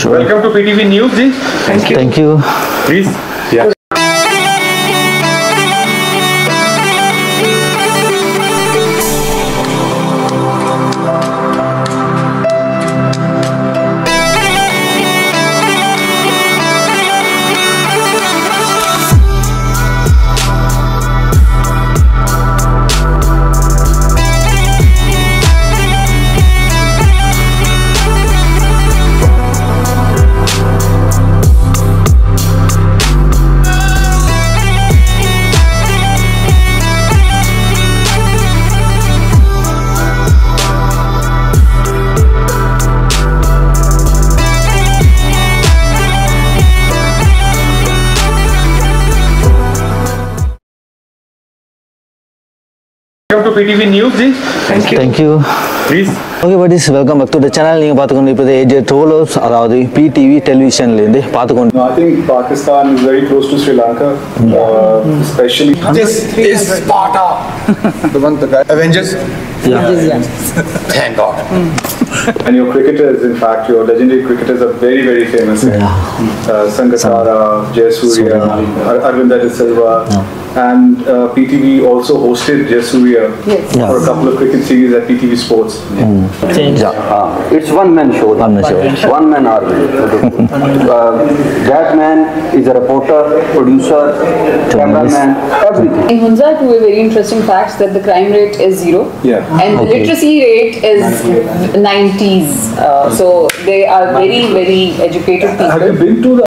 Sure. Welcome to PTV News, ji. Thank you. Thank you. Please. Yeah. Welcome to PTV News, ji. Thank you. Thank you. Please. Okay, buddies, welcome back to the channel. You are watching the AJ Trollers, the PTV television. No, I think Pakistan is very close to Sri Lanka, especially. This is Sparta. The one, the guy. Avengers. Yeah. Thank God. And your cricketers, in fact, your legendary cricketers are very, very famous. Sangakkara, Jayasuriya, Arvind De Silva. And PTV also hosted Jayasuriya for a couple of cricket series at PTV Sports. It's one-man show. One-man army. That man is a reporter, producer, cameraman, everything. In Hunza, two very interesting facts that the crime rate is 0. Yeah. And the literacy rate is 90s. So they are very, very educated people. Have you been to the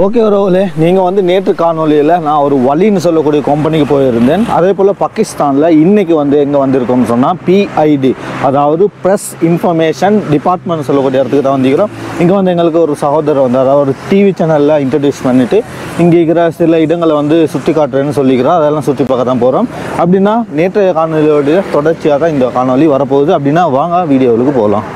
okay ரோலே நீங்கள் வந்து நேற்று காணொலியில் நான் ஒரு வலின்னு சொல்லக்கூடிய கம்பெனிக்கு போயிருந்தேன். அதே போல் பாகிஸ்தானில் இன்றைக்கி வந்து எங்கே வந்திருக்கோம்னு சொன்னால் PID, அதாவது ப்ரெஸ் இன்ஃபர்மேஷன் டிபார்ட்மெண்ட் சொல்லக்கூடிய இடத்துக்கு தான் வந்திருக்கிறோம். இங்கே வந்து எங்களுக்கு ஒரு சகோதரர் வந்து அதாவது ஒரு டிவி சேனலில் இன்ட்ரடியூஸ் பண்ணிவிட்டு இங்கே இருக்கிற சில இடங்களை வந்து சுற்றி காட்டுறேன்னு சொல்லிக்கிறோம். அதெல்லாம் சுற்றி பார்க்க தான் போகிறோம். அப்படின்னா நேற்றைய காணொலியோடைய தொடர்ச்சியாக தான் இந்த காணொலி வரப்போகுது. அப்படின்னா வாங்க வீடியோவுக்கு போகலாம்.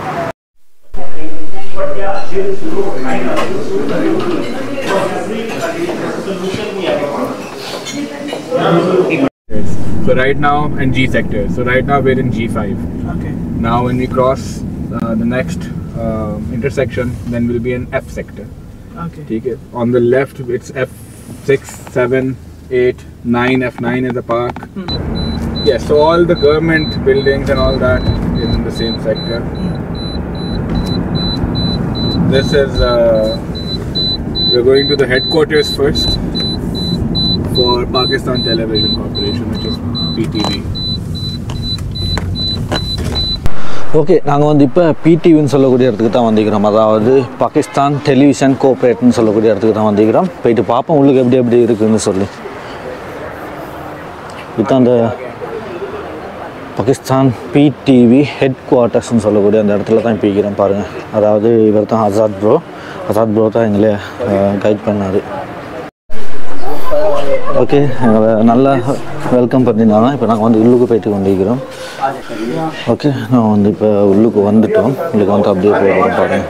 So right now in G sector. So right now we're in G5. Okay. Now when we cross the next intersection, then we'll be in F sector. Okay. Okay. On the left it's F6, 7, 8, 9. F9 is a park. Yeah. So all the government buildings and all that is in the same sector. This is we're going to the headquarters first for Pakistan Television Coperation, which is PTV. Okay, நாங்கள் வந்து இப்போ PTVன்னு சொல்லக்கூடிய இடத்துக்கு தான் வந்துக்கிறோம். அதாவது Pakistan television கோஆப்ரேட்னு சொல்லக்கூடிய இடத்துக்கு தான் வந்துக்கிறோம். போயிட்டு பார்ப்போம் உள்ளுக்கு எப்படி எப்படி இருக்குதுன்னு சொல்லி. இதுதான் அந்த பாகிஸ்தான் PTV ஹெட் குவார்ட்டர்ஸ்ன்னு சொல்லக்கூடிய அந்த இடத்துல தான் போய்க்கிறோம் பாருங்கள். அதாவது இவர் தான் ஆசாத் ப்ரோ தான் எங்களை கைட் பண்ணார். ஓகே, நல்லா வெல்கம் பண்ணினாங்க. இப்போ நாங்கள் வந்து உள்ளுக்கு போயிட்டு கொண்டிருக்கிறோம். ஓகே, நான் வந்து இப்போ உள்ளுக்கு வந்துட்டோம். உள்ளுக்கு வந்து அப்படியே போகிறோம் பாருங்கள்.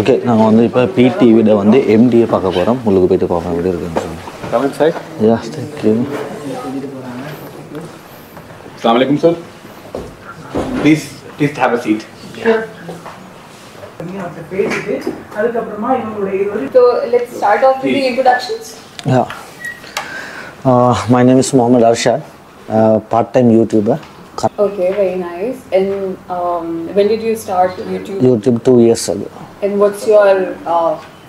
ஓகே, நாங்கள் வந்து இப்போ PTVயில் வந்து MDயை பார்க்க போகிறோம். உள்ளுக்கு போயிட்டு பார்ப்போம் எப்படி இருக்குன்னு சொல்லி. Come inside. Yes, thank you. Assalamu alaikum, sir. Please have a seat. So let's start off with the introductions. Yeah. My name is Mohammed Arshad, part-time YouTuber. Okay, very nice. And when did you start YouTube? YouTube 2 years ago. And what's your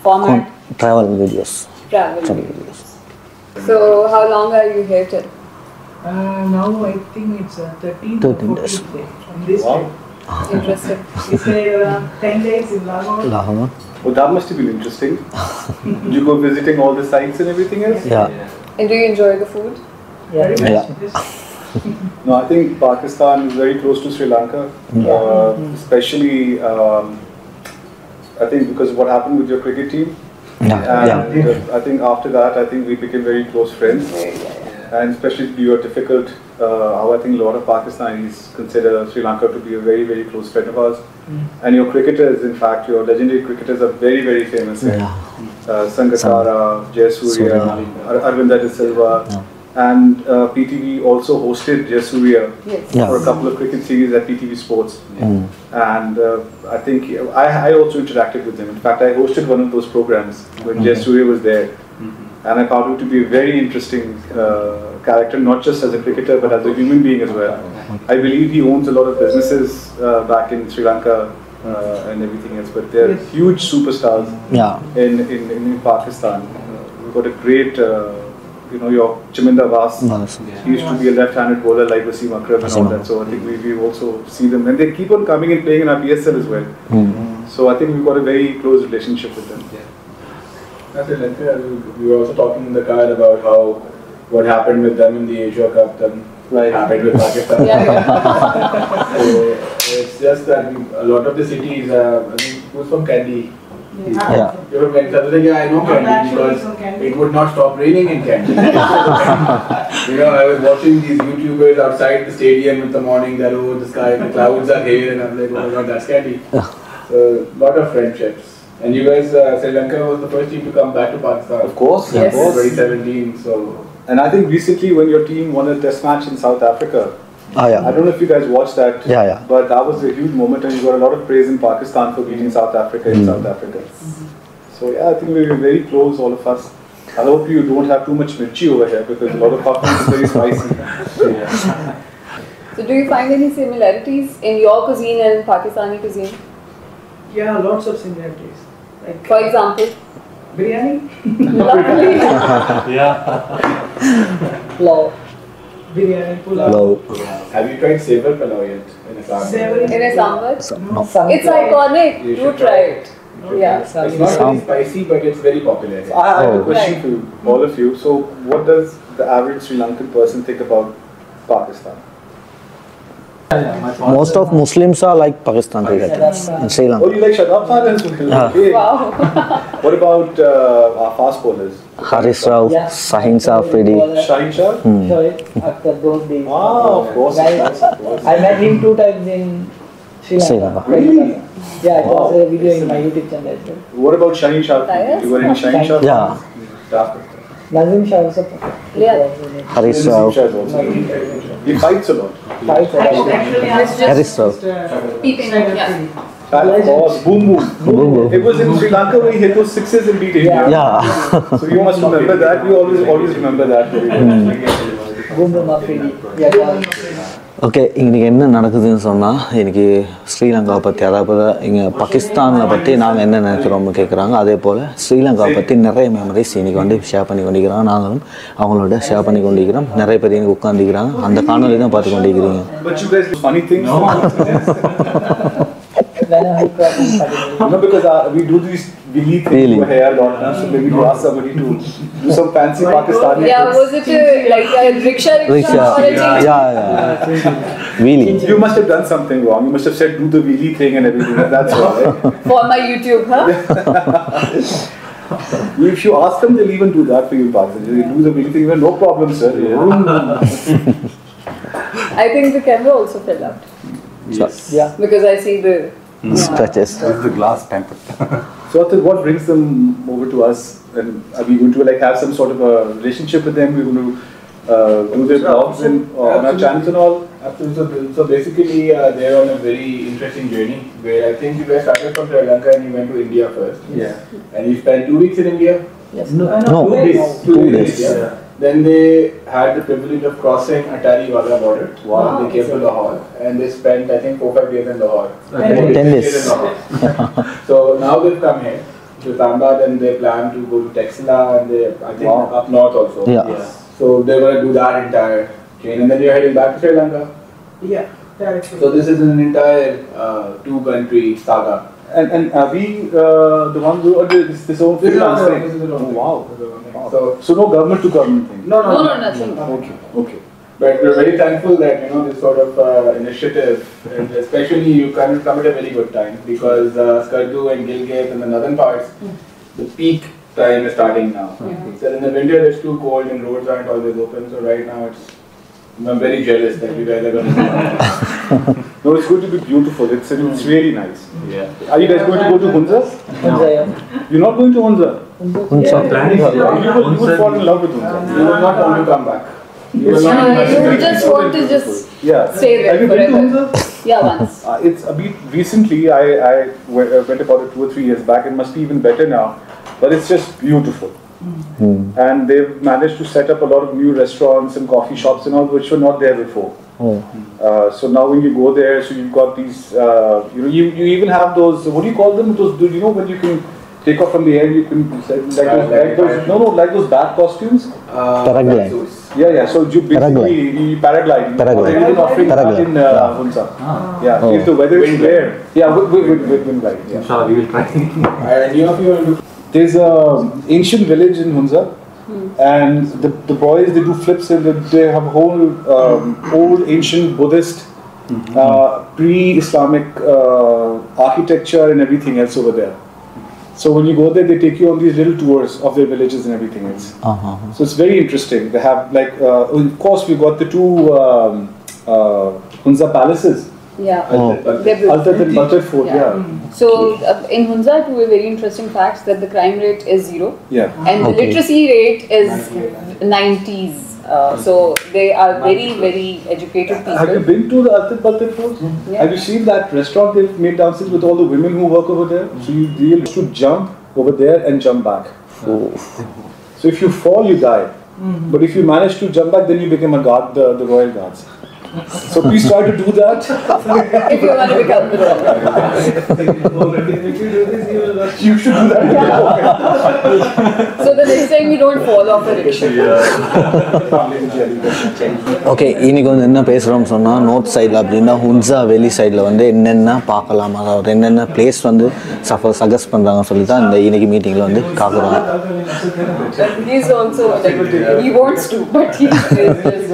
format? Travel videos. Travel videos. So how long are you here till? Now I think it's 13 days. From this time. Interesting. It's 10 days in Lahore. Oh, that must have been interesting. Did you go visiting all the sites and everything else? Yeah. And do you enjoy the food? Yeah. No, I think Pakistan is very close to Sri Lanka, especially I think because of what happened with your cricket team. I think after that, I think we became very close friends. And especially your difficult, how I think a lot of Pakistanis consider Sri Lanka to be a very, very close friend of ours. And your cricketers, in fact, your legendary cricketers are very, very famous. Sangakkara, Jayasuriya, Arvind De Silva, And PTV also hosted Jasuria Yes. for a couple of cricket series at PTV Sports. And I think I also interacted with him. In fact, I hosted one of those programs when Jasuria was there. And I found him to be a very interesting character, not just as a cricketer, but as a human being as well. I believe he owns a lot of businesses back in Sri Lanka and everything else, but they're huge superstars in Pakistan. We've got a great, your Chaminda Vas. He used to be a left-handed bowler like Wasim Akram and all that, so I think we also see them. And they keep on coming and playing in our PSL as well. So I think we've got a very close relationship with them. That's it. We were also talking in the car about what happened with them in the Asia Cup, then happened with Pakistan. So it's just that a lot of the cities, I mean, who's from Kandy? You're from Kandy. Yeah, I know Kandy because it would not stop raining in Kandy. I was watching these YouTubers outside the stadium in the morning, that the sky, the clouds are here, and I'm like, oh my god, that's Kandy. So, a lot of friendships. And you guys, Sri Lanka was the first team to come back to Pakistan. Of course. Yes. 2017, so... And I think recently when your team won a test match in South Africa, I don't know if you guys watched that, but that was a huge moment and you got a lot of praise in Pakistan for beating South Africa in South Africa. So yeah, I think we were very close, all of us. I hope you don't have too much mirchi over here because a lot of coffee is very spicy. So do you find any similarities in your cuisine and Pakistani cuisine? Yeah, lots of similarities. Like, For example? biryani, Lovely. pulao, biryani, pulao. Have you tried Saver Palau yet in Islamabad? Savory. In Islamabad? No. It's iconic. You Do should try it. Yeah. It's not very spicy, but it's very popular. I have a question for you, all of you. So what does the average Sri Lankan person think about Pakistan? Most of Muslims are like Pakistan cricket in Sri Oh, Lanka. you like Shadab Khan as well? Okay. Wow. What about our fast bowlers? Haris Rao, Sahin Afridi. Shaheen Shah? After those days. Of course. I met him 2 times in Sri Sri Lanka. Lanka. Really? Yeah, it was a video in my YouTube channel as well. What about Shaheen Shah? Yes. You were in Shaheen Shah? Yeah. Nazim Shah also. Yeah. Haris Rao. Shah is also. He fights a lot. Haris Rao. Peeping. Yeah. Of course. Boom boom. It was in Sri Lanka where he hit those sixes and beat India. Yeah. So you must remember that. We always remember that. Boom boom Afridi. Yeah. Okay இன்றைக்கி என்ன நடக்குதுன்னு சொன்னால் இன்றைக்கி ஸ்ரீலங்காவை பற்றி அதாவது இங்கே பாகிஸ்தானை பற்றி நாங்கள் என்ன நினைக்கிறோம்னு கேட்குறாங்க. அதே போல் ஸ்ரீலங்காவை பற்றி நிறைய மெமரிஸ் இன்றைக்கி வந்து ஷேர் பண்ணி கொண்டிருக்கிறாங்க. நாங்களும் அவங்களோட ஷேர் பண்ணி கொண்டிருக்கிறோம். நிறைய பேர் இன்றைக்கி உட்காந்துக்கிறாங்க. அந்த காணொலி தான் பார்த்து கொண்டிருக்கிறீங்க. But you guys do funny things. No, because we do these wheelie things over here a lot. So maybe you ask somebody to do some fancy Pakistani. Yeah, was it like a rickshaw or a jeep? Yeah. Wheelie. You must have done something wrong. You must have said do the wheelie thing and everything. That's all, right? For my YouTube, huh? If you ask them, they'll even do that for you, Pakistan. They do the wheelie thing. Well, no problem, sir. I think the camera also fell out. Yes. Yeah. Because I see the Scratches. The glass tempered. So I think what brings them over to us, and are we going to like have some sort of a relationship with them? We're going to do their blogs and on our channels and all. Absolutely. So basically, they're on a very interesting journey where I think you guys started from Sri Lanka and you went to India first. Yeah. And you spent 2 weeks in India. Yes. No. 2 days. 2 days. Yeah. Then they had the privilege of crossing Atari-Wala border. Wow. They came to Lahore and they spent I think 4-5 days in Lahore. 10 days. In Lahore. So now they've come here to Islamabad and they plan to go to Texila and they I think up north also. Yeah. So they're going to do that entire chain and then you're heading back to Sri Lanka. Yeah. Directly. So this is an entire 2-country saga. And are we the ones who are this whole freelance thing? This is the wrong thing. Wow. So no government to government thing. no, nothing. Okay. But we're very thankful that this sort of initiative, and especially you come at a very good time because Skardu and Gilgit and the northern parts, the peak time is starting now. So in the winter it's too cold and roads aren't always open. So right now I'm very jealous that you guys are going to do that. No, it's going to be beautiful. It's really nice. Yeah. Are you guys going to go to Hunza? Hunza, yeah. You're not going to Hunza? Hunza. You would fall in love with Hunza. You will not want to come back. You will not imagine You very just beautiful. want to just Yeah. stay there Have you been to forever. Hunza? Yeah, once. It's a bit recently. I went about 2 or 3 years back. It must be even better now, but it's just beautiful. And they've managed to set up a lot of new restaurants and coffee shops and all, which were not there before. So now when you go there, so you've got these, you even have those, what do you call them? Those, do you know when you can take off from the air, you can, like those bat costumes? Paraglide. Yeah, so you basically, you paragliding. Paraglide. They're even offering that in Hunza. Yeah, if the weather is there. Yeah, with wind glide. Yeah. Inshallah, we will try. And you know, there's a ancient village in Hunza, and the boys, they do flips and they have whole old ancient Buddhist pre-Islamic architecture and everything else over there. So when you go there, they take you on these little tours of their villages and everything else. So it's very interesting. They have like, of course, we've got the two Hunza palaces. Yeah. Altat and Baltat Fort, yeah. So in Hunza, two very interesting facts that the crime rate is 0. Yeah. And the literacy rate is 90s. So they are very, very educated people. Have you been to the Altat Baltat Fort? Yeah. Have you seen that restaurant they've made downstairs with all the women who work over there? So you really should jump over there and jump back. So if you fall, you die. But if you manage to jump back, then you become a guard, the royal guards. So please try to do that. If you want to become the royal. You should do that. So the next time you don't fall off a rickshaw. Okay இன்னைக்கு வந்து என்ன பேசுகிறோம்னு சொன்னால் north சைடில் அப்படின்னா ஹுன்ஸா வெளி சைடில் வந்து என்னென்ன பார்க்கலாம், அதாவது என்னென்ன பிளேஸ் வந்து சஜஸ்ட் பண்ணுறாங்கன்னு சொல்லி தான் இந்த இன்னைக்கு மீட்டிங்கில் வந்து காக்குறோம். He's also like, he wants to, but he is just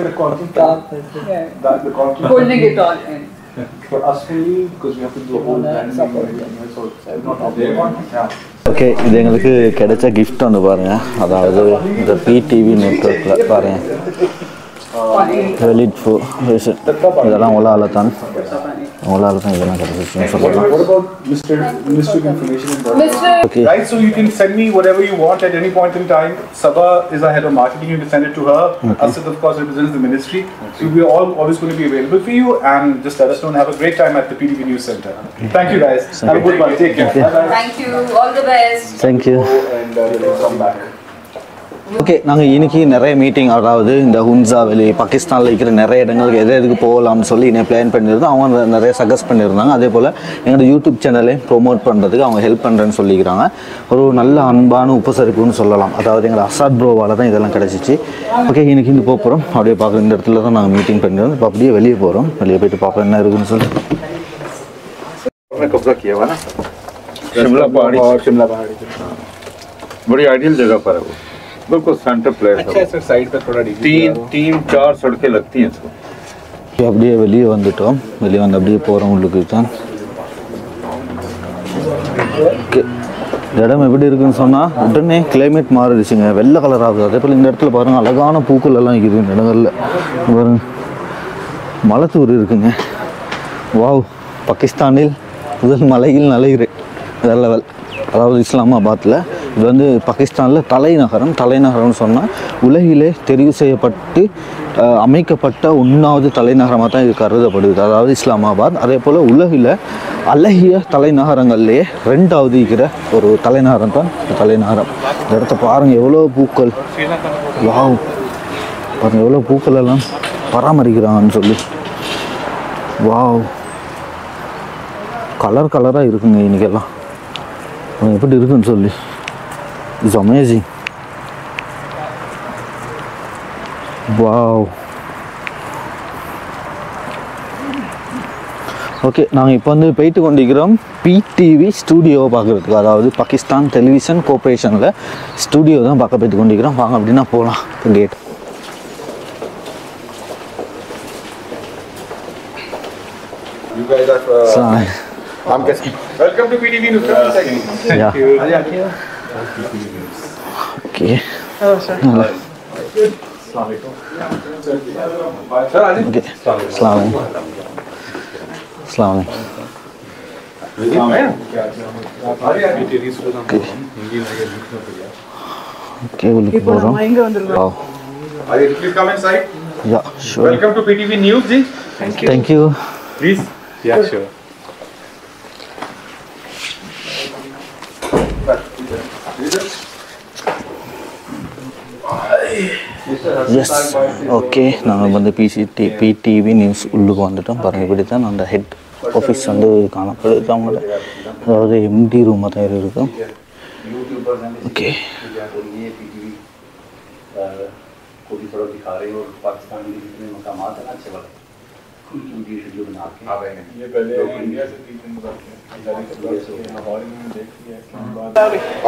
holding it on. For us only, because we have to do a whole branding, so it's not obvious. Okay இது எங்களுக்கு கிடைச்ச கிஃப்ட் வந்து பாருங்கள், அதாவது இந்த பிடிவி நெட்வொர்க்கில் பாருங்கள் வெளிட் ஃபோ இதெல்லாம் உங்களால் தான் இதெல்லாம் கிடைச்சிச்சுன்னு சொல்லலாம். What about Ministry of Information and Broadcasting? Okay. Right, so you can send me whatever you want at any point in time. Sabha is our head of marketing. You can send it to her. Asid, of course, represents the ministry. So we're always going to be available for you, and just let us know and have a great time at the PTV News Center. Thank you, guys. Have a good one. Take care. Bye-bye. Thank you. All the best. Thank you. And we'll come back. Okay நாங்கள் இன்றைக்கி நிறைய meeting, அதாவது இந்த ஹுன்ஸா வெளி பாகிஸ்தானில் இருக்கிற நிறைய இடங்களுக்கு எதுக்கு போகலாம்னு சொல்லி என்னை பிளான் பண்ணியிருந்தோம். அவங்க நிறைய சஜஸ்ட் பண்ணியிருந்தாங்க. அதே போல் எங்களோட யூடியூப் சேனலையும் ப்ரொமோட் பண்ணுறதுக்கு அவங்க ஹெல்ப் பண்ணுறேன்னு சொல்லிக்கிறாங்க. ஒரு நல்ல அன்பான உபசரிப்புன்னு சொல்லலாம். அதாவது எங்களை அசாத் ப்ரோவால் தான் இதெல்லாம் கிடச்சிச்சு. ஓகே இன்றைக்கி இங்கே போகிறோம், அப்படியே பார்க்குற இந்த இடத்துல தான் நாங்கள் மீட்டிங் பண்ணியிருந்தோம். இப்போ அப்படியே வெளியே போகிறோம், வெளியே போய்ட்டு பார்ப்போம் என்ன இருக்குன்னு சொல்லி. कब्जा किया हुआ ना शिमला पहाड़ी बड़ी आइडियल जगह पर है वो, बिल्कुल सेंटर प्लेस है। अच्छा सर, साइड पे थोड़ा तीन चार सड़कें लगती हैं इसको। அப்படியே வெளியே வந்துட்டோம், வெளியே வந்து அப்படியே போகிறோம் உள்ளுக்கு தான். ஓகே இந்த இடம் எப்படி இருக்குன்னு சொன்னால் உடனே கிளைமேட் மாறிடுச்சுங்க, வெள்ளை கலர் ஆகுது. அதே போல் இந்த இடத்துல பாருங்கள் அழகான பூக்கள் எல்லாம் இருக்குது இந்த இடங்களில். பாருங்க மலைத்தூர் இருக்குங்க. வாவ், பாகிஸ்தானில் முதல் மலையில் நலைகிறேன் வேற லெவல். அதாவது இஸ்லாமாபாத்தில் இது வந்து பாகிஸ்தானில் தலைநகரம்னு சொன்னால் உலகிலே தெரிவு செய்யப்பட்டு அமைக்கப்பட்ட 1வது தலைநகரமாக தான் இது கருதப்படுது, அதாவது இஸ்லாமாபாத். அதே போல் உலகில் அழகிய தலைநகரங்கள்லேயே 2வது இருக்கிற ஒரு தலைநகரம் தான் இந்த தலைநகரம். இந்த இடத்த பாருங்கள் எவ்வளோ பூக்கள், வாவ் பாருங்கள் எவ்வளோ பூக்கள் எல்லாம் பராமரிக்கிறாங்கன்னு சொல்லி. வாவ் கலராக இருக்குங்க இன்றைக்கெல்லாம், எப்படி இருக்குன்னு சொல்லி. It's amazing. வாவ். ஓகே நாங்கள் இப்போ வந்து போயிட்டு கொண்டிருக்கிறோம் பிடிவி ஸ்டூடியோவை பார்க்குறதுக்கு, அதாவது பாகிஸ்தான் டெலிவிஷன் கோஆப்ரேஷனில் ஸ்டூடியோ தான் பார்க்க போயிட்டு கொண்டிருக்கிறோம். வாங்க அப்படின்னா போகலாம். Gate You guys are I'm guessing. Welcome to PTV News. Yeah. Okay. Hello, sir. Okay. Assalamu Okay, we'll look for them. Please come inside. Yeah, sure. Welcome to PTV News, ji. Thank you. Please. Yeah, sure. S okay நாங்கள் வந்து PDV news உள்ளுக்கு வந்துட்டோம். பாருங்கள், இப்படி தான் அந்த head office வந்து காணப்படுது அவங்களோட, அதாவது எம்டி ரூமாக தான் இருக்கும். Okay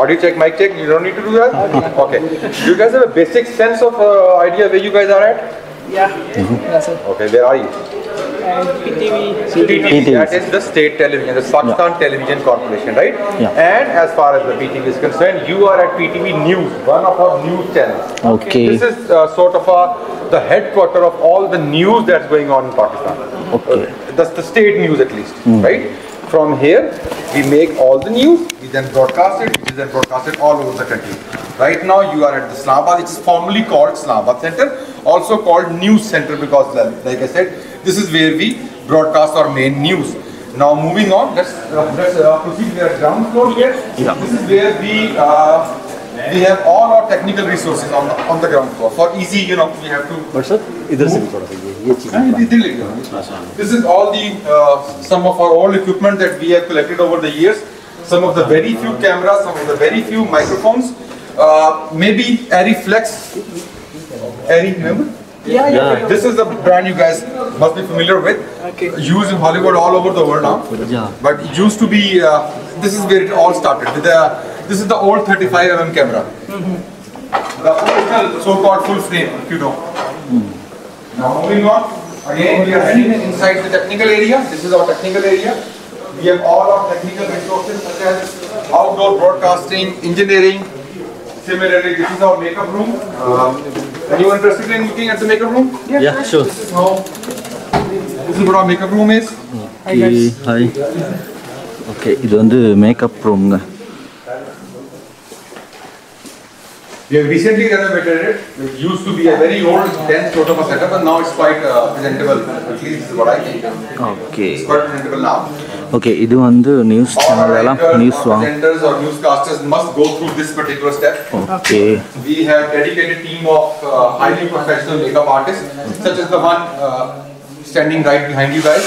Audio check, mic check. You don't need to do that. Okay. Do you guys have a basic sense of idea where you guys are at? Yeah. Yes, sir. Okay. Where are you? And PTV. PTV. That is the state television, the Pakistan Television Corporation, right? Yeah. And as far as the PTV is concerned, you are at PTV News, one of our news channels. Okay. This is sort of the headquarter of all the news that's going on in Pakistan. Okay. That's the state news at least, right? From here, we make all the news, we then broadcast it, which is then broadcasted all over the country. Right now, you are at the Islamabad, which is formerly called Islamabad Center, also called News Center because, like I said, this is where we broadcast our main news. Now, moving on, let's proceed to the ground floor here. Yeah. This is where we have all our technical resources on the ground floor. For easy, we have to. But sir, इधर से भी थोड़ा सा ये चीज़. This is all the some of our old equipment that we have collected over the years. Some of the very few cameras, some of the very few microphones. Maybe Ariflex. Remember? Yeah. This is the brand you guys must be familiar with. Okay. Used in Hollywood all over the world now. Yeah. But it used to be. This is where it all started. This is the old 35mm camera. The original so-called full frame, if you know. Now moving on. Again, we are heading inside the technical area. This is our technical area. We have all our technical resources such as outdoor broadcasting, engineering. Similarly, this is our makeup room. Anyone interested in looking at the makeup room? Yeah, sure. This is what our makeup room is. Okay, hi. Okay, இது வந்து makeup ரூம்ங்க. We have recently renovated it. It used to be a very old, dense sort of a setup, and now it's quite presentable. At least this is what I think. Okay. It's quite presentable now. Okay, இது வந்து news All channel our எல்லாம் anchors, news வாங்க. presenters or newscasters must go through this particular step. Okay. We have dedicated team of highly professional makeup artists, such as the one standing right behind you guys.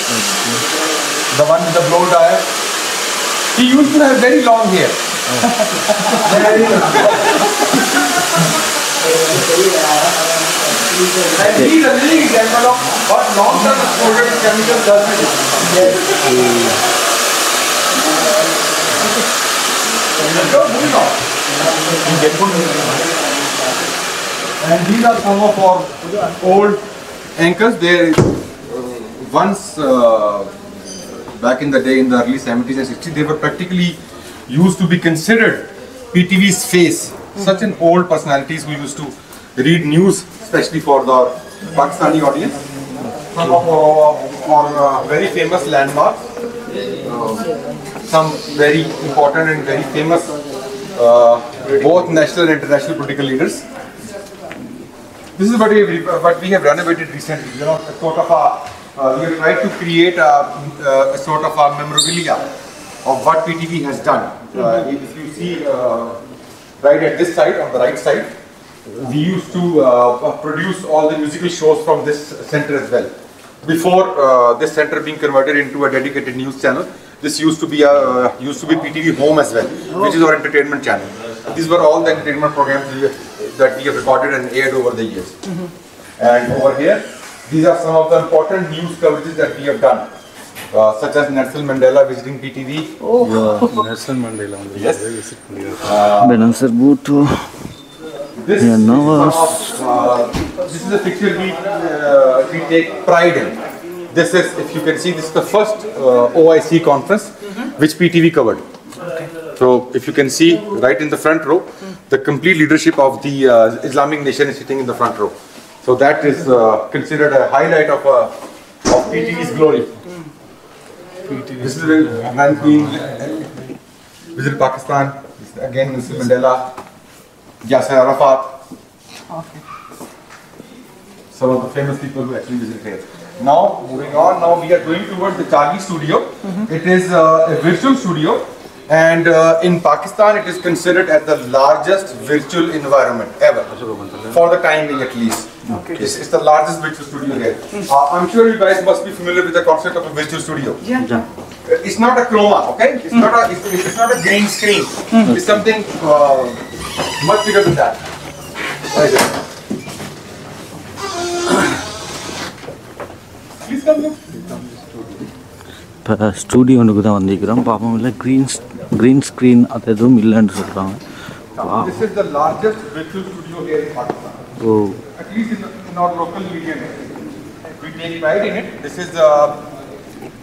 The one with the blow dryer. He used to have very long hair. And he is a living example of what long-term exposure to chemicals does to you. And these are some of our old anchors. They once back in the day, in the early 70s and 60s, they were practically used to be considered PTV's face. Such an old personalities who used to read news, especially for the Pakistani audience. Some of our very famous landmarks, some very important and very famous both national and international political leaders. This is what we have renovated recently. A sort of we have tried to create a sort of a memorabilia of what PTV has done. If you see right at this side, on the right side, we used to produce all the musical shows from this center as well. Before this center being converted into a dedicated news channel, this used to be PTV Home as well, which is our entertainment channel. These were all the entertainment programs that we have recorded and aired over the years. And over here, these are some of the important news coverages that we have done, such as Nelson Mandela visiting PTV. Nelson Mandela. Yes. Benazir Bhutto. This Yeah, is no, this is a picture we take pride in. This is, if you can see, this is the first OIC conference which PTV covered. So if you can see right in the front row, the complete leadership of the Islamic nation is sitting in the front row. So that is considered a highlight of PTV's glory. This is when Queen visited Pakistan. This is again Nelson Mandela, Yasser Arafat. some of the famous people who actually visit here. Now, moving on, now we are going towards the Chagi Studio. It is a virtual studio, and in Pakistan it is considered as the largest virtual environment ever, for the time being at least. Okay. It's the largest virtual studio here. I'm sure you guys must be familiar with the concept of a virtual studio. Yeah. It's not a chroma, okay? It's not a green screen. It's something much bigger than that. Please come look. இப்போ ஸ்டூடியோனுக்கு தான் வந்திருக்கிறோம். பாப்போம் இல்லை green screen அது எதுவும் இல்லைன்னு சொல்கிறாங்க. This is the largest virtual studio here in Pakistan. Oh. At least in our local media. We take pride in it. This is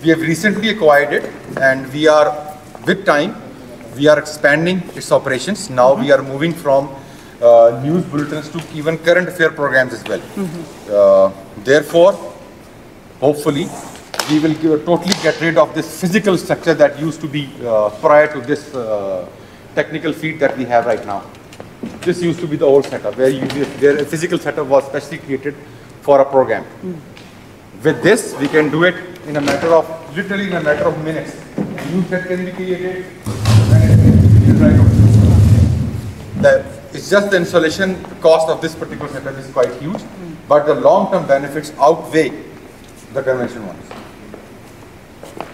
we have recently acquired it, and we are with time we are expanding its operations. Now we are moving from news bulletins to even current affair programs as well. Therefore, hopefully, we will totally get rid of this physical structure that used to be prior to this technical feat that we have right now. This used to be the old setup where a physical setup was specially created for a program. With this, we can do it in a matter of, literally in a matter of minutes. A new set can be created and it can be right away. It's just the installation cost of this particular setup is quite huge, but the long-term benefits outweigh the conventional ones.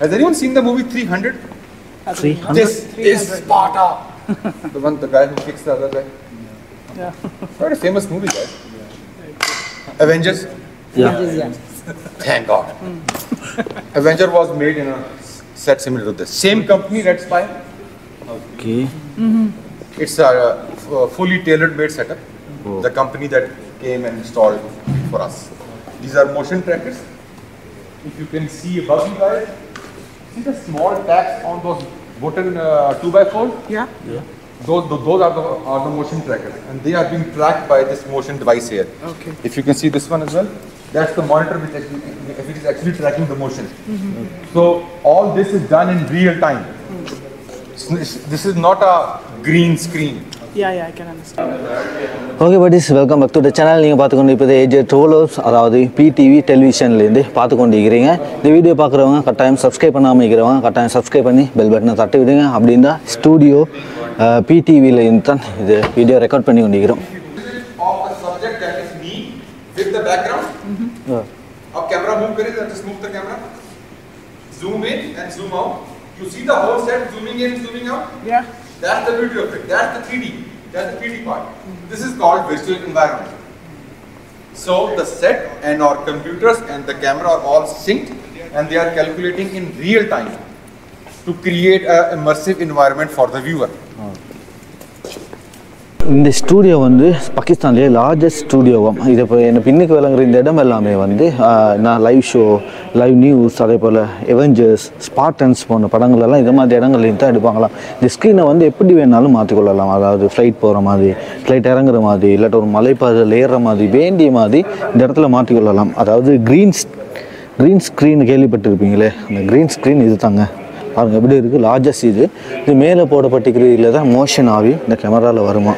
Has anyone seen the movie 300? 300? This is Sparta. The guy who kicks the other guy. Yeah. Quite a famous movie, guys. Avengers. Yeah. Thank God. Avenger was made in a set similar to this. Same company, Red Spire. Okay. It's a fully tailor-made setup. Oh. The company that came and installed for us. These are motion trackers. If you can see above you guys, see the small taps on those button 2x4? Yeah. Those are the motion trackers, and they are being tracked by this motion device here. Okay. If you can see this one as well, that's the monitor which is actually tracking the motion. So all this is done in real time. This is not a green screen. Yeah, I can understand. Okay buddies, welcome back to the channel. நீங்கள் பார்த்துக்கொண்டு இப்போ AJ trollers அதாவது PTV டெலிவிஷன்லேருந்து பார்த்துக்கொண்டு இருக்கிறீங்க. இந்த video பார்க்குறவங்க கட்டாயம் சப்ஸ்கிரைப் பண்ணாமல் இருக்கிறவங்க கட்டாயம் சப்ஸ்கிரைப் பண்ணி பெல் பட்டனை தட்டி விடுங்க. அப்படின்னா ஸ்டூடியோ பிடிவியில் இருந்து தான் இது வீடியோ ரெக்கார்ட் பண்ணி கொண்டிருக்கிறோம். Of the subject that is me with the background. Now camera move करें, just move the camera. Zoom in and zoom out. You see the whole set zooming in, zooming out. Yeah. That's the beauty of it. That's the 3D. That's the 3D part. This is called virtual environment. So the set and our computers and the camera are all synced, and they are calculating in real time to create an immersive environment for the viewer. இந்த studio வந்து பாகிஸ்தான்லேயே largest ஸ்டூடியோவாம். இது இப்போ என்ன பின்னுக்கு விளங்குற இந்த இடம் எல்லாமே வந்து நான் லைவ் ஷோ, லைவ் நியூஸ், அதே போல் அவெஞ்சர்ஸ், ஸ்பார்டன்ஸ் போன்ற படங்களெல்லாம் இது மாதிரி இடங்கள்லையும் தான் எடுப்பாங்களாம். இந்த ஸ்க்ரீனை வந்து எப்படி வேணாலும் மாற்றிக்கொள்ளலாம். அதாவது ஃப்ளைட் போகிற மாதிரி, ஃப்ளைட் இறங்குற மாதிரி, இல்லாட்ட ஒரு மலைப்பாதையில் ஏறுற மாதிரி, வேண்டிய மாதிரி இந்த இடத்துல மாற்றிக்கொள்ளலாம். அதாவது க்ரீன் ஸ்க்ரீன் கேள்விப்பட்டிருப்பீங்களே, அந்த க்ரீன் ஸ்க்ரீன் இது தாங்க. பாருங்கள் எப்படி இருக்குது, லார்ஜஸ்ட் இது மேலே போடப்பட்டிருக்கிற இதில் தான் மோஷன் ஆகி இந்த கேமராவில் வருமா.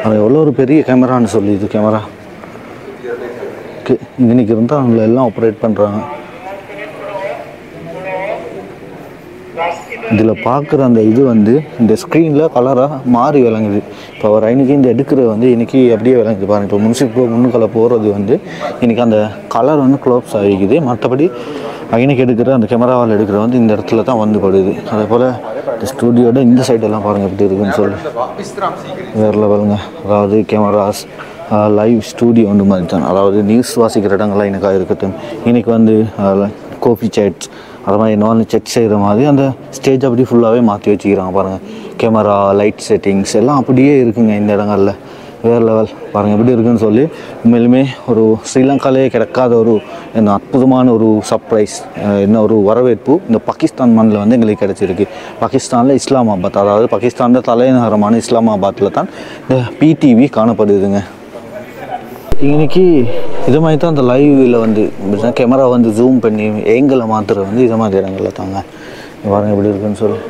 அது எவ்வளோ ஒரு பெரிய கேமரான்னு சொல்லி இது கேமரா இன்னைக்கு இருந்தால் அவங்கள எல்லாம் ஆப்ரேட் பண்ணுறாங்க. இதில் பார்க்குற அந்த இது வந்து இந்த ஸ்க்ரீனில் கலராக மாறி விளங்குது. இப்போ ஒரு ஐனுக்கு இந்த எடுக்கிறது வந்து இன்றைக்கி அப்படியே விளங்குது பாருங்கள். இப்போ முன்னுக்களை போகிறது வந்து இன்றைக்கி அந்த கலர் வந்து க்ளோப்ஸ் ஆகிக்குது. மற்றபடி ஐனுக்கு எடுக்கிற அந்த கேமராவால் எடுக்கிற வந்து இந்த இடத்துல தான் வந்து படுது. அதே போல் இந்த ஸ்டூடியோட இந்த சைடெல்லாம் பாருங்கள் எப்படி இருக்குதுன்னு சொல்லி வேறு லெவலுங்க. அதாவது கேமராஸ் லைவ் ஸ்டூடியோ ஒன்று மாதிரி தான். அதாவது நியூஸ் வாசிக்கிற இடங்கள்லாம் எனக்காக இருக்கட்டும். இன்றைக்கி வந்து கோஃபி சேட்ஸ் அது மாதிரி என்ன செக் செய்கிற மாதிரி அந்த ஸ்டேஜ் அப்படி ஃபுல்லாகவே மாற்றி வச்சுக்கிறாங்க பாருங்கள். கேமரா, லைட் செட்டிங்ஸ் எல்லாம் அப்படியே இருக்குங்க இந்த இடங்களில். வேறு லெவல் பாருங்கள் எப்படி இருக்குன்னு சொல்லி. உண்மையிலுமே ஒரு ஸ்ரீலங்காலே கிடைக்காத ஒரு என்ன அற்புதமான ஒரு சர்ப்ரைஸ், என்ன ஒரு வரவேற்பு இந்த பாகிஸ்தான் மண்ணில் வந்து எங்களுக்கு கிடச்சிருக்கு. பாகிஸ்தானில் இஸ்லாமாபாத், அதாவது பாகிஸ்தானில் தலைநகரமான இஸ்லாமாபாத்தில் தான் இந்த பிடிவி காணப்படுதுங்க. இன்றைக்கி இது மாதிரி தான் அந்த லைவில் வந்து கேமரா வந்து ஜூம் பண்ணி ஏங்கில் மாற்றுறது வந்து இது மாதிரி இடங்களில் தாங்க. பாருங்கள் எப்படி இருக்குன்னு சொல்லி.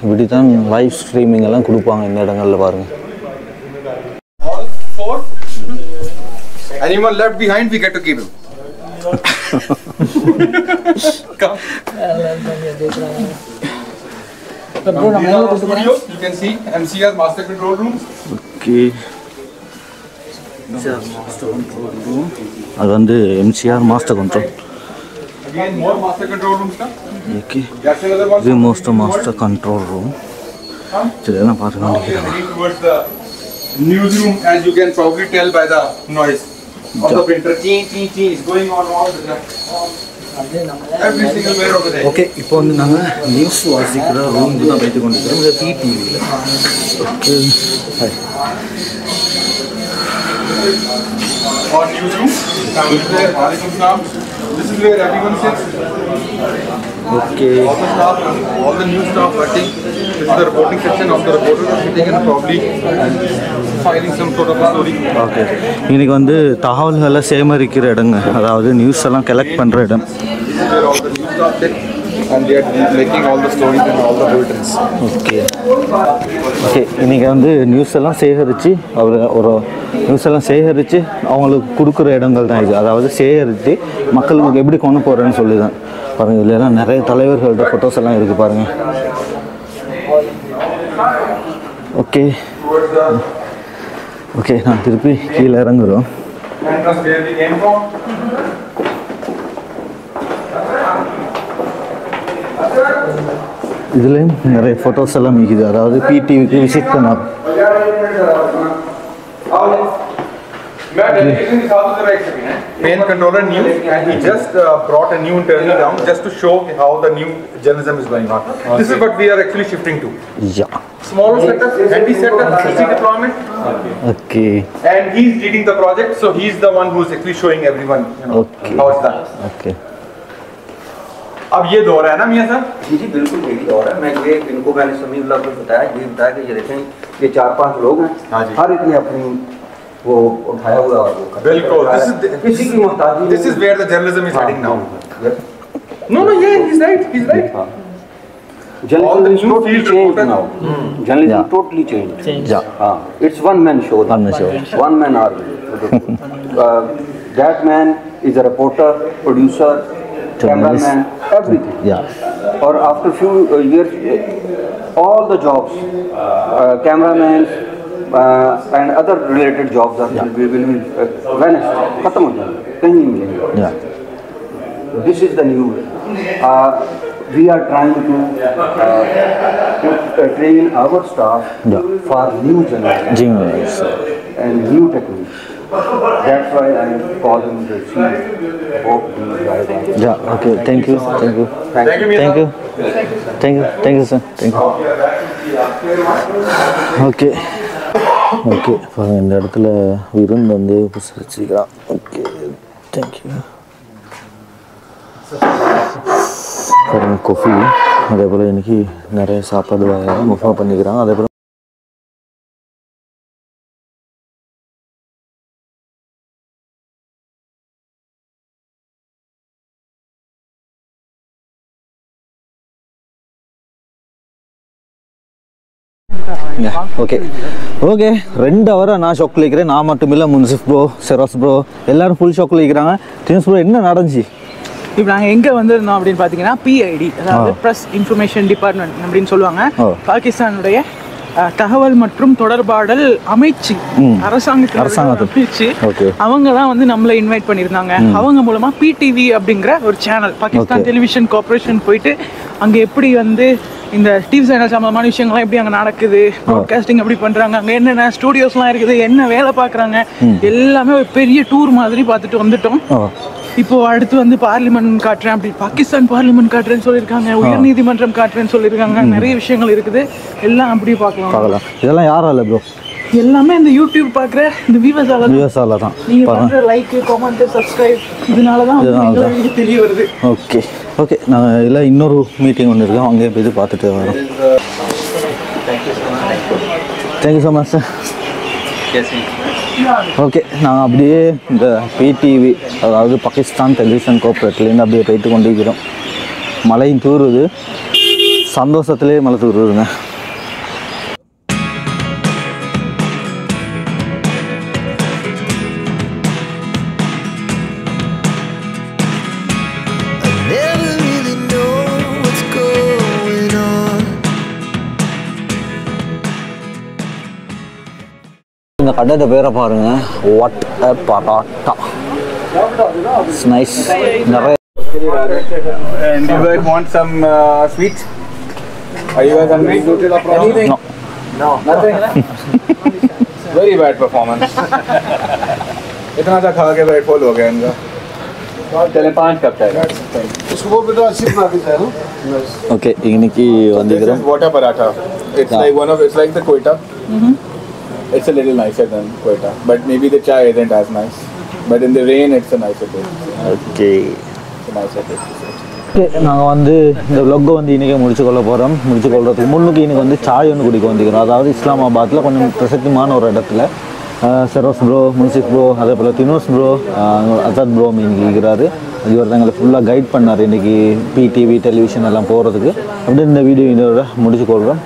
இப்படி தான் லைவ் ஸ்ட்ரீமிங் எல்லாம் கொடுப்பாங்க இந்த இடங்களில் பாருங்கள். Anyone left behind, we get to keep him. Come. These are our studios. You can see MCR master control rooms. Okay. அது வந்து MCR master control. Again, more master control rooms. Okay. That's another one. This is master control room. இதெல்லாம் பார்த்து கொண்டிருக்கிறோம். Heading towards the newsroom, as you can probably tell by the noise of the printer. Chee is going on all the time. Every single where over there. Okay, இப்போ வந்து நாங்கள் news வாசிக்கிற room தான் வைத்து கொண்டிருக்கிறோம். இது PTVயில். Okay. Or newsroom. This is where everyone sits. Okay. All the news staff working. This is the reporting section of the reporters are sitting and probably filing some sort of a story. Okay, இன்னைக்கு வந்து தகவல்களை சேகரிக்கிற இடங்க, அதாவது news எல்லாம் collect பண்ணுற இடம். Where all the news staff sit and they are making all the stories and all the bulletins. Okay okay, இன்றைக்கி வந்து நியூஸ் எல்லாம் சேகரித்து நியூஸ் எல்லாம் சேகரித்து அவங்களுக்கு கொடுக்குற இடங்கள் தான் இது. அதாவது சேகரித்து மக்களுக்கு எப்படி கொண்டு போகிறேன்னு சொல்லி தான். பாருங்கள், இதில் எல்லாம் நிறைய தலைவர்களோட ஃபோட்டோஸ் எல்லாம் இருக்குது பாருங்கள். ஓகே ஓகே, நான் திருப்பி கீழே இறங்குறோம். இதுலேயும் நிறைய ஃபோட்டோஸ் எல்லாம் இருக்குது. அதாவது PTVக்கு விசிட் பண்ண Main controller new, and he just brought a new internal down just to show how the new journalism is going on. Okay. This is what we are actually shifting to. Yeah. Smaller setup, handy setup, easy deployment. Okay. And he's leading the project, so he's the one who's actually showing everyone, okay, how it's done. Okay. अब ये दौर है ना मियां साहब? जी जी बिल्कुल यही दौर है। मैं ये इनको मैंने समीउल्लाह को बताया कि ये देखें, ये 4-5 लोग हैं, हर एक ने अपनी वो उठाया हुआ और वो बिल्कुल, किसी की मोहताजी। This is where the journalism is heading now. No, yeah, he's right. Journalism is totally changed now. Journalism totally changed. It's one man show. One man army. That man is a reporter, producer, cameraman, everything. Yeah. Or after few years, all the jobs, cameramen and other related jobs will be vanished. खत्म हो जाएंगे, कहीं नहीं मिलेंगे. Yeah. This is the new. We are trying to train our staff for new journalism and new techniques. That's why I call him the CEO. Hope these guys are. Yeah. Okay. Thank you, sir. Thank you, sir. Thank you. Okay. Okay, இந்த இடத்துல விருந்து வந்து வச்சுக்கிறான். Okay, thank you. பாருங்க, coffee, அதே போல் இன்றைக்கி நிறைய சாப்பாடு முஃபா பண்ணிக்கிறாங்க. அதே போல் ஓகே 2 ஹவராக நான் ஷாக்கில் இருக்கிறேன். நான் மட்டும் இல்லை, முன்சிஃப் ப்ரோ, செராஸ் ப்ரோ எல்லோரும் ஃபுல் ஷாக்கில் இருக்கிறாங்க. டின்ஸ் ப்ரோ, என்ன நடந்துச்சு? இப்போ நாங்கள் எங்கே வந்திருந்தோம் அப்படின்னு பார்த்தீங்கன்னா, PID, அதாவது ப்ரெஸ் இன்ஃபர்மேஷன் டிபார்ட்மெண்ட் அப்படின்னு சொல்லுவாங்க. பாகிஸ்தானுடைய தகவல் மற்றும் தொடர்பாடல் அமைச்சு, அரசாங்கத்தில் அமைச்சு, அவங்க தான் வந்து நம்மளை இன்வைட் பண்ணியிருந்தாங்க. அவங்க மூலமா PTV அப்படிங்கிற ஒரு சேனல், பாகிஸ்தான் டெலிவிஷன் கார்பரேஷன் போயிட்டு அங்கே எப்படி வந்து இந்த டிவி சேனல் சம்பந்தமான விஷயங்கள்லாம் எப்படி அங்கே நடக்குது, ப்ராட்காஸ்டிங் எப்படி பண்ணுறாங்க, அங்கே என்னென்ன ஸ்டூடியோஸ்லாம் இருக்குது, என்ன வேலை பார்க்குறாங்க, எல்லாமே ஒரு பெரிய டூர் மாதிரி பார்த்துட்டு வந்துட்டோம். இப்போ அடுத்து வந்து பார்லிமெண்ட் காட்டுறேன் அப்படி, பாகிஸ்தான் பார்லிமெண்ட் காட்டுறேன்னு சொல்லியிருக்காங்க, உயர் நீதிமன்றம் காட்டுறேன்னு சொல்லியிருக்காங்க. நிறைய விஷயங்கள் இருக்குது, எல்லாம் அப்படியே பார்க்கலாம். இதெல்லாம் யாரால ப்ரோ? எல்லாமே இந்த யூடியூப் பார்க்குற இந்த வியூவர்ஸால தான். நீங்கள் பண்ணுற லைக், கமெண்ட், சப்ஸ்கிரைப், இதனால தான் எங்களுக்கு தெரிய வருது. ஓகே, நாங்கள் எல்லாம் இன்னொரு மீட்டிங் ஒன்று இருக்கோம், அங்கே போய் இது பார்த்துட்டு வரோம். Thank you so much sir. Okay, நாங்கள் அப்படியே இந்த PTV, அதாவது பாகிஸ்தான் டெலிவிஷன் கார்பரேட்லேருந்து அப்படியே போயிட்டு கொண்டிருக்கிறோம். மழையும் தூருது, சந்தோஷத்துலேயே மழை தூருதுங்க. இந்த கடையோட பேரை பாருங்க, what a parotta. It's nice. நிறைய. And you guys want some sweets? Are you guys hungry? Anything? No. Nothing? Very bad performance. इतना सा खा के पेट फुल हो गया इनका. चले 5 कप चाहिए. इसको बेटा अच्छी बना के है ना. ஓகே, இன்னைக்கு வந்திருக்கிறோம். This is water paratha. It's like it's like the Quetta. It's a little nicer than Quetta, but maybe the chai isn't as nice. But in the rain, it's a nicer taste. Okay. It's a nicer taste. நாங்கள் வந்து இந்த விலொக்கை வந்து இன்றைக்கி முடிச்சுக்கொள்கிறதுக்கு முன்னுக்கு இன்றைக்கி வந்து சாய் ஒன்று குடிக்க வந்துக்கிறோம். அதாவது இஸ்லாமாபாத்தில் கொஞ்சம் பிரசித்தமான ஒரு இடத்துல சரோஸ் ப்ரோ, முன்சிஃப் ப்ரோ, அதே போல் தினோஸ் ப்ரோ, அசாத் ப்ரோ இன்றைக்கி இருக்கிறாரு. இவர் தான் எங்களை ஃபுல்லாக கைட் பண்ணார் இன்றைக்கி டிவி டெலிவிஷன் எல்லாம் போகிறதுக்கு. அப்படி இந்த வீடியோ இதோட முடிச்சுக்கொள்கிறோம்.